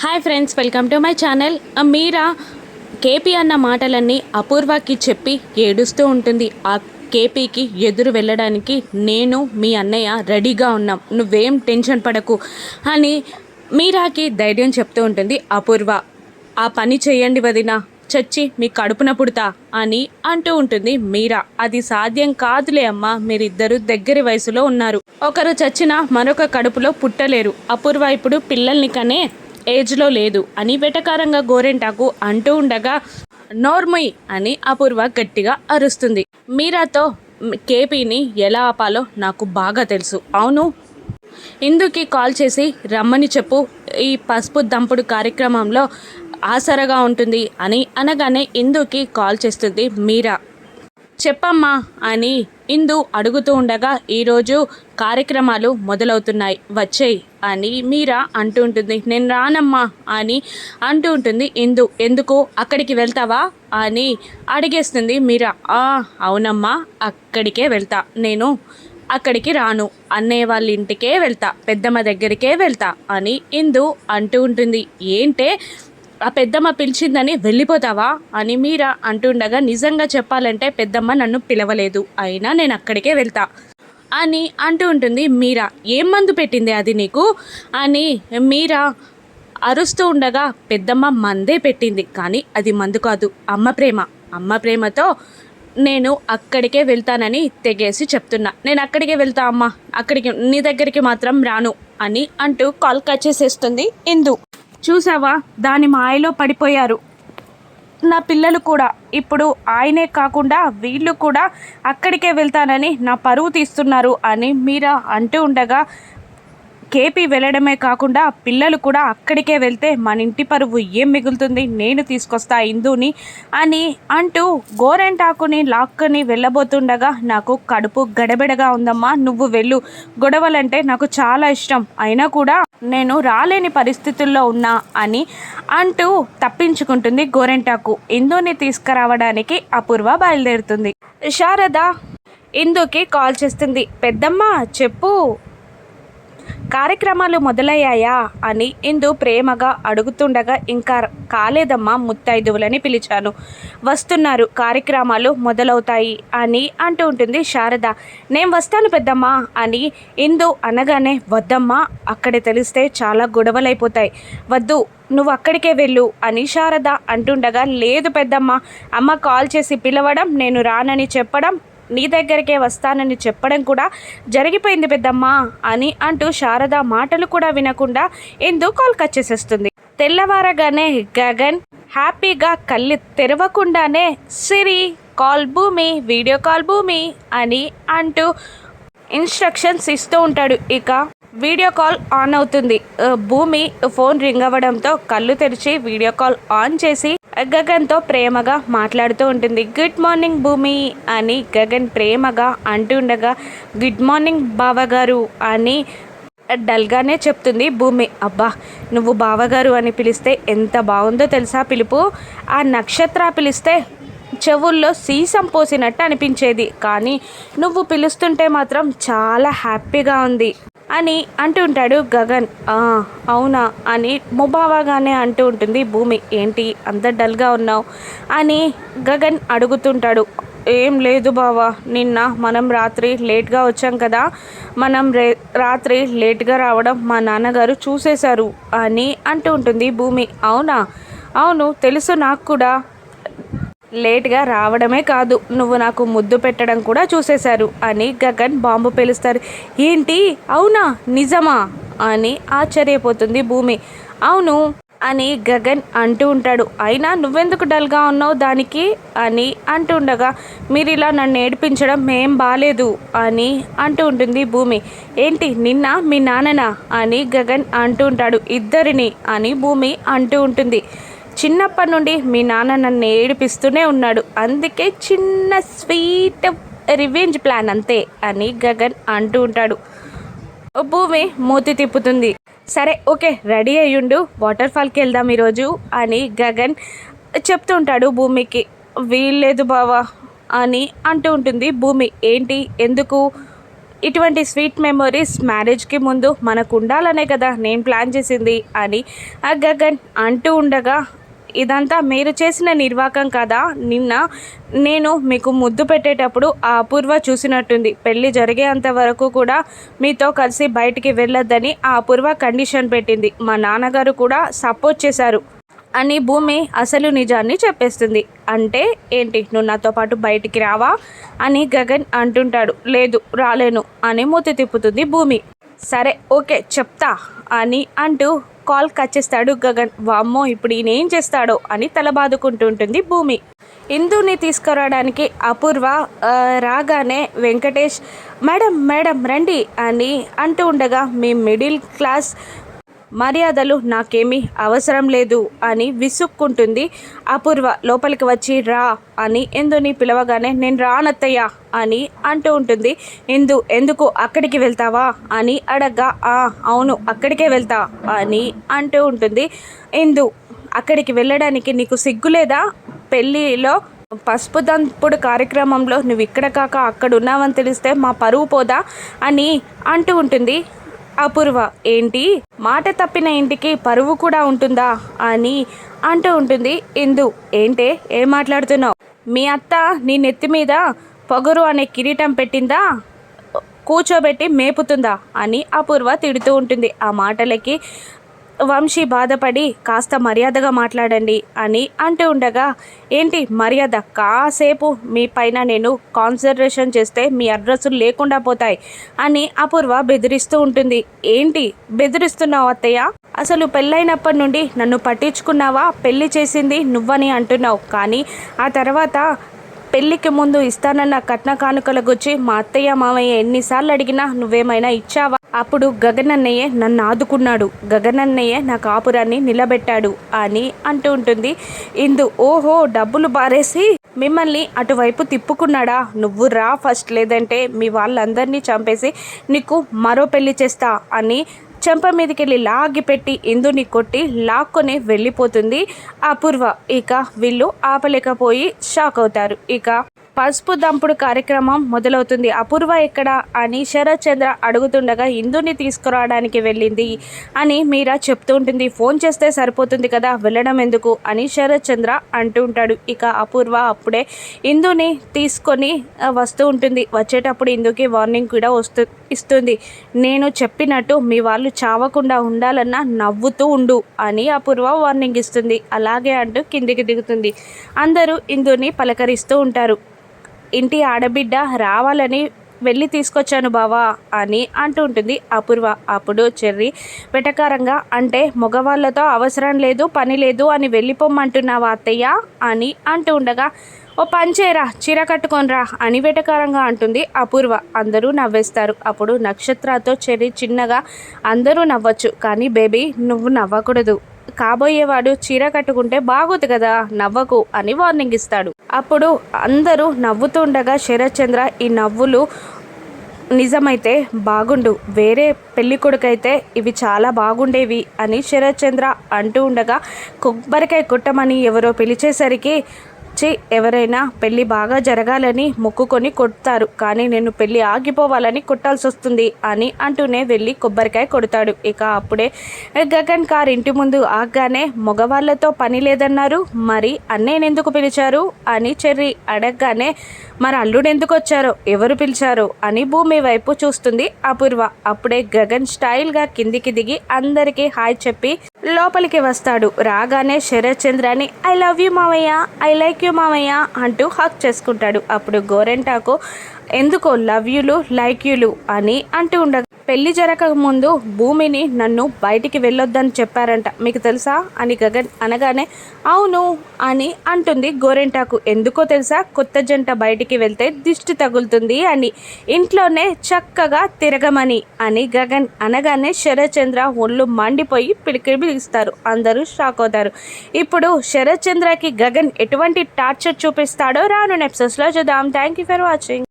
Hi friends, welcome to my channel. Meera KP అన్న మాటలన్నీ అపూర్వకి చెప్పి ఏడుస్తూ ఉంటుంది. ఆ కేపీకి ఎదురు వెళ్ళడానికి నేను మీ అన్నయ్య రెడీగా ఉన్నాం, నువ్వేం టెన్షన్ పడకు అని మీరాకి ధైర్యం చెప్తూ ఉంటుంది అపూర్వ. ఆ పని చేయండి వదిన, చచ్చి మీ కడుపున పుడతా అని అంటూ ఉంటుంది మీరా. అది సాధ్యం కాదులే అమ్మా, మీరిద్దరూ దగ్గర వయసులో ఉన్నారు, ఒకరు చచ్చినా మరొక కడుపులో పుట్టలేరు. అపూర్వ ఇప్పుడు పిల్లల్ని కనే ఏజ్లో లేదు అని వెటకారంగా గోరెంటాకు అంటూ ఉండగా నోర్మయ్ అని అపూర్వ గట్టిగా అరుస్తుంది. మీరాతో కేపీని ఎలా ఆపాలో నాకు బాగా తెలుసు. అవును, ఇందుకి కాల్ చేసి రమ్మని చెప్పు, ఈ పసుపు దంపుడు కార్యక్రమంలో ఆసరగా ఉంటుంది అని అనగానే ఇందుకి కాల్ చేస్తుంది మీరా. చెప్పమ్మా అని ఇందు అడుగుతూ ఉండగా ఈరోజు కార్యక్రమాలు మొదలవుతున్నాయి, వచ్చేయి అని మీరా అంటూ ఉంటుంది. నేను రానమ్మా అని అంటూ ఉంటుంది ఇందు. ఎందుకు, అక్కడికి వెళ్తావా అని అడిగేస్తుంది మీరా. అవునమ్మా, అక్కడికే వెళ్తా, నేను అక్కడికి రాను, అన్నయ్య వాళ్ళ ఇంటికే వెళ్తా, పెద్దమ్మ దగ్గరికే వెళ్తా అని ఇందు అంటూ ఉంటుంది. ఏంటే, ఆ పెద్దమ్మ పిలిచిందని వెళ్ళిపోతావా అని మీరా అంటుండగా, నిజంగా చెప్పాలంటే పెద్దమ్మ నన్ను పిలవలేదు, అయినా నేను అక్కడికే వెళ్తా అని అంటూ ఉంటుంది మీరా. ఏం మందు పెట్టింది అది నీకు అని మీరా అరుస్తూ ఉండగా, పెద్దమ్మ మందే పెట్టింది, కానీ అది మందు కాదు, అమ్మ ప్రేమ, అమ్మ ప్రేమతో నేను అక్కడికే వెళ్తానని తెగేసి చెప్తున్నా. నేను అక్కడికే వెళ్తా అమ్మా, అక్కడికి నీ దగ్గరికి మాత్రం రాను అని అంటూ కాల్ కట్ చేసేస్తుంది ఇందు. చూసావా, దాని మాయలో పడిపోయారు నా పిల్లలు కూడా. ఇప్పుడు ఆయనే కాకుండా వీళ్ళు కూడా అక్కడికే వెళ్తానని నా పరువు తీస్తున్నారు అని మీరా అంటూ ఉండగా, కేపీ వెళ్ళడమే కాకుండా పిల్లలు కూడా అక్కడికే వెళ్తే మన ఇంటి పరువు ఏం మిగులుతుంది, నేను తీసుకొస్తా ఇందుని అని అంటూ గోరెంటాకుని లాక్కుని వెళ్ళబోతుండగా, నాకు కడుపు గడబిడగా ఉందమ్మా, నువ్వు వెళ్ళు, గొడవలంటే నాకు చాలా ఇష్టం, అయినా కూడా నేను రాలేని పరిస్థితుల్లో ఉన్నా అని అంటూ తప్పించుకుంటుంది గోరెంటాకు. ఇందుని తీసుకురావడానికి అపూర్వ బయలుదేరుతుంది. శారద ఇందుకి కాల్ చేస్తుంది. పెద్దమ్మ చెప్పు, కార్యక్రమాలు మొదలయ్యాయా అని ఇందు ప్రేమగా అడుగుతుండగా, ఇంకా కాలేదమ్మా, ముత్తైదువులని పిలిచాను, వస్తున్నారు, కార్యక్రమాలు మొదలవుతాయి అని అంటూ ఉంటుంది శారద. నేను వస్తాను పెద్దమ్మా అని ఇందు అనగానే, వద్దమ్మా, అక్కడే తెలిస్తే చాలా గొడవలైపోతాయి, వద్దు, నువ్వు అక్కడికే వెళ్ళు అని శారద అంటుండగా, లేదు పెద్దమ్మ, అమ్మ కాల్ చేసి పిలవడం, నేను రానని చెప్పడం, నీ దగ్గరికే వస్తానని చెప్పడం కూడా జరిగిపోయింది పెద్దమ్మా అని అంటూ శారద మాటలు కూడా వినకుండా ఎందుకు కాల్ కట్ చేసేస్తుంది. తెల్లవారగానే గగన్ హ్యాపీగా కళ్ళు తెరవకుండానే సిరి కాల్ భూమి, వీడియో కాల్ భూమి అని అంటూ ఇన్స్ట్రక్షన్స్ ఇస్తూ ఉంటాడు. ఇక వీడియో కాల్ ఆన్ అవుతుంది. భూమి ఫోన్ రింగ్ అవ్వడంతో కళ్ళు తెరిచి వీడియో కాల్ ఆన్ చేసి గగన్తో ప్రేమగా మాట్లాడుతూ ఉంటుంది. గుడ్ మార్నింగ్ భూమి అని గగన్ ప్రేమగా అంటుండగా, గుడ్ మార్నింగ్ బావగారు అని డల్గానే చెప్తుంది భూమి. అబ్బా, నువ్వు బావగారు అని పిలిస్తే ఎంత బాగుందో తెలుసా పిలుపు, ఆ నక్షత్ర పిలిస్తే చెవుల్లో సీసం పోసినట్టు అనిపించేది, కానీ నువ్వు పిలుస్తుంటే మాత్రం చాలా హ్యాపీగా ఉంది అని అంటుంటాడు గగన్. అవునా అని ముబావాగానే అంటూ ఉంటుంది భూమి. ఏంటి అంత డల్గా ఉన్నావు అని గగన్ అడుగుతుంటాడు. ఏం లేదు బావా, నిన్న మనం రాత్రి లేట్గా వచ్చాం కదా, మనం రాత్రి లేట్గా రావడం మా నాన్నగారు చూసేశారు అని అంటూ ఉంటుంది భూమి. అవునా, అవును తెలుసు నాకు కూడా, లేట్గా రావడమే కాదు, నువ్వు నాకు ముద్దు పెట్టడం కూడా చూసేశారు అని గగన్ బాంబు పేలుస్తారు. ఏంటి, అవునా, నిజమా అని ఆశ్చర్యపోతుంది భూమి. అవును అని గగన్ అంటూ ఉంటాడు. అయినా నువ్వెందుకు డల్గా ఉన్నావు దానికి అని అంటుండగా, మీరు ఇలా నన్ను ఏడిపించడం ఏం బాలేదు అని అంటూ ఉంటుంది భూమి. ఏంటి, నిన్న మీ నాన్ననా అని గగన్ అంటూ ఉంటాడు. ఇద్దరిని అని భూమి అంటూ ఉంటుంది. చిన్నప్పటి నుండి మీ నాన్న నన్ను ఏడిపిస్తూనే ఉన్నాడు, అందుకే చిన్న స్వీట్ రివెంజ్ ప్లాన్ అంతే అని గగన్ అంటూ ఉంటాడు. భూమి మూతి తిప్పుతుంది. సరే ఓకే, రెడీ అయ్యుండు, వాటర్ ఫాల్కి వెళ్దాం ఈరోజు అని గగన్ చెప్తుంటాడు భూమికి. వీల్లేదు బావా అని అంటూ ఉంటుంది భూమి. ఏంటి, ఎందుకు, ఇటువంటి స్వీట్ మెమొరీస్ మ్యారేజ్కి ముందు మనకు ఉండాలనే కదా నేను ప్లాన్ చేసింది అని ఆ గగన్ అంటూ ఉండగా, ఇదంతా మీరు చేసిన నిర్వాకం కదా. నిన్న నేను మీకు ముద్దు పెట్టేటప్పుడు ఆ అపూర్వ చూసినట్టుంది. పెళ్ళి జరిగేంత వరకు కూడా మీతో కలిసి బయటికి వెళ్ళొద్దని ఆ అపూర్వ కండిషన్ పెట్టింది. మా నాన్నగారు కూడా సపోర్ట్ చేశారు అని భూమి అసలు నిజాన్ని చెప్పేస్తుంది. అంటే ఏంటి, నువ్వు నాతో పాటు బయటికి రావా అని గగన్ అంటుంటాడు. లేదు రాలేను అని మూతి తిప్పుతుంది భూమి. సరే ఓకే చెప్తా అని అంటూ కాల్ కట్ చేస్తాడు గగన్. వామ్మో ఇప్పుడు ఈయన ఏం చేస్తాడో అని తల బాదుకుంటుంటుంది భూమి. ఇందుని తీసుకురావడానికి అపూర్వ రాగానే వెంకటేష్ మేడం మేడం రండి అని అంటూ ఉండగా, మీ మిడిల్ క్లాస్ మర్యాదలు నాకేమీ అవసరం లేదు అని విసుక్కుంటుంది అపూర్వ. లోపలికి వచ్చి రా అని ఇందుని పిలవగానే, నేను రానత్తయ్య అని అంటూ ఉంటుంది. ఎందుకు అక్కడికి వెళ్తావా అని అడగ్గా, అవును అక్కడికే వెళ్తా అని అంటూ ఉంటుంది. అక్కడికి వెళ్ళడానికి నీకు సిగ్గులేదా? పెళ్ళిలో పసుపు దంపుడు కార్యక్రమంలో నువ్వు ఇక్కడ కాక అక్కడ ఉన్నావని తెలిస్తే మా పరువు పోదా అని అంటూ ఉంటుంది అపూర్వ. ఏంటి, మాట తప్పిన ఇంటికి పరువు కూడా ఉంటుందా అని అంటూ ఉంటుంది ఏంటే ఏం మాట్లాడుతున్నావు? మీ అత్త నీ నెత్తి మీద పొగరు అనే కిరీటం పెట్టిందా, కూర్చోబెట్టి మేపుతుందా అని అపూర్వ తిడుతూ ఉంటుంది. ఆ మాటలకి వంశీ బాధపడి, కాస్త మర్యాదగా మాట్లాడండి అని అంటూ ఉండగా, ఏంటి మర్యాద, కాసేపు మీ పైన నేను కాన్సన్ట్రేషన్ చేస్తే మీ అడ్రస్సులు లేకుండా పోతాయి అని అపూర్వ బెదిరిస్తూ ఉంటుంది. ఏంటి బెదిరిస్తున్నావు అత్తయ్య? అసలు పెళ్ళైనప్పటి నుండి నన్ను పట్టించుకున్నావా? పెళ్ళి చేసింది నువ్వని అంటున్నావు, కానీ ఆ తర్వాత పెళ్ళికి ముందు ఇస్తానన్న కట్న కానుకల గురించి మా అత్తయ్య మామయ్య ఎన్నిసార్లు అడిగినా నువ్వేమైనా ఇచ్చావా? అప్పుడు గగనన్నయ్యే నన్ను ఆదుకున్నాడు, గగనన్నయ్యే నా కాపురాన్ని నిలబెట్టాడు అని అంటూ ఉంటుంది ఓహో డబ్బులు బారేసి మిమ్మల్ని అటువైపు తిప్పుకున్నాడా? నువ్వు రా ఫస్ట్, లేదంటే మీ వాళ్ళందరినీ చంపేసి నీకు మరో పెళ్లి చేస్తా అని చెంప మీదకి వెళ్ళి లాగిపెట్టి ఇందుని కొట్టి లాక్కొని వెళ్ళిపోతుంది అపూర్వ. ఇక వీళ్ళు ఆపలేకపోయి షాక్ అవుతారు. ఇక పసుపు దంపుడు కార్యక్రమం మొదలవుతుంది. అపూర్వ ఎక్కడ అని శరత్ చంద్ర అడుగుతుండగా, ఇందుని తీసుకురావడానికి వెళ్ళింది అని మీరా చెప్తూ ఉంటుంది. ఫోన్ చేస్తే సరిపోతుంది కదా, వెళ్ళడం ఎందుకు అని శరత్ చంద్ర అంటూ ఉంటాడు. ఇక అపూర్వ అప్పుడే ఇందుని తీసుకొని వస్తూ ఉంటుంది. వచ్చేటప్పుడు ఇందుకి వార్నింగ్ కూడా ఇస్తుంది. నేను చెప్పినట్టు మీ వాళ్ళు చావకుండా ఉండాలన్నా నవ్వుతూ ఉండు అని అపూర్వ వార్నింగ్ ఇస్తుంది. అలాగే అంటూ కిందికి దిగుతుంది. అందరూ ఇందుని పలకరిస్తూ ఉంటారు. ఇంటి ఆడబిడ్డ రావాలని వెళ్ళి తీసుకొచ్చాను బావా అని అంటూ ఉంటుంది అపూర్వ. అప్పుడు చెర్రి వెటకారంగా, అంటే మగవాళ్ళతో అవసరం లేదు పని లేదు అని వెళ్ళిపోమ్మంటున్నావా అత్తయ్య అని అంటూ ఉండగా, ఓ పంచేరా చీర కట్టుకొనిరా అని వెటకారంగా అంటుంది అపూర్వ. అందరూ నవ్వేస్తారు. అప్పుడు నక్షత్రతో చెర్రి చిన్నగా, అందరూ నవ్వచ్చు కానీ బేబీ నువ్వు నవ్వకూడదు, కాబోయేవాడు చీర కట్టుకుంటే బాగోదు కదా, నవ్వకు అని వార్నింగ్ ఇస్తాడు. అప్పుడు అందరూ నవ్వుతుండగా శరత్ చంద్ర, ఈ నవ్వులు నిజమైతే బాగుండు, వేరే పెళ్లి కొడుకైతే ఇవి చాలా బాగుండేవి అని శరత్ చంద్ర అంటూ ఉండగా, కొబ్బరికాయ కొట్టమని ఎవరో పిలిచేసరికి ఎవరైనా పెళ్ళి బాగా జరగాలని మొక్కుకొని కొడతారు, కానీ నేను పెళ్ళి ఆగిపోవాలని కొట్టాల్సి వస్తుంది అని అంటూనే వెళ్ళి కొబ్బరికాయ కొడతాడు. ఇక అప్పుడే గగన్ కార్ ఇంటి ముందు ఆగానే, మగవాళ్ళతో పని లేదన్నారు, మరి అన్నయ్యని ఎందుకు పిలిచారు అని చెర్రి అడగగానే, మరి అల్లుడు ఎందుకు వచ్చారో, ఎవరు పిలిచారో అని భూమి వైపు చూస్తుంది అపూర్వ. అప్పుడే గగన్ స్టైల్గా కిందికి దిగి అందరికీ హాయ్ చెప్పి లోపలికి వస్తాడు. రాగానే Sarath Chandrani I love you మావయ్య, ఐ లైక్ యూ మావయ్య అంటూ హక్ చేసుకుంటాడు. అప్పుడు గోరెంటాకు ఎందుకో లవ్ యూలు లైక్ యూలు అని అంటూ ఉండగా, పెళ్లి జరగక ముందు భూమిని నన్ను బయటికి వెళ్ళొద్దని చెప్పారంట, మీకు తెలుసా అని గగన్ అనగానే, అవును అని అంటుంది గోరెంటాకు. ఎందుకో తెలుసా, కొత్త జంట బయటికి వెళ్తే దిష్టి తగులుతుంది అని, ఇంట్లోనే చక్కగా తిరగమని అని గగన్ అనగానే శరత్ చంద్ర ఒళ్ళు మండిపోయి పిలిస్తారు. అందరూ షాక్ అవుతారు. ఇప్పుడు శరత్ చంద్రకి గగన్ ఎటువంటి టార్చర్ చూపిస్తాడో రాను ఎపిసోడ్స్లో చూద్దాం. Thank you for watching.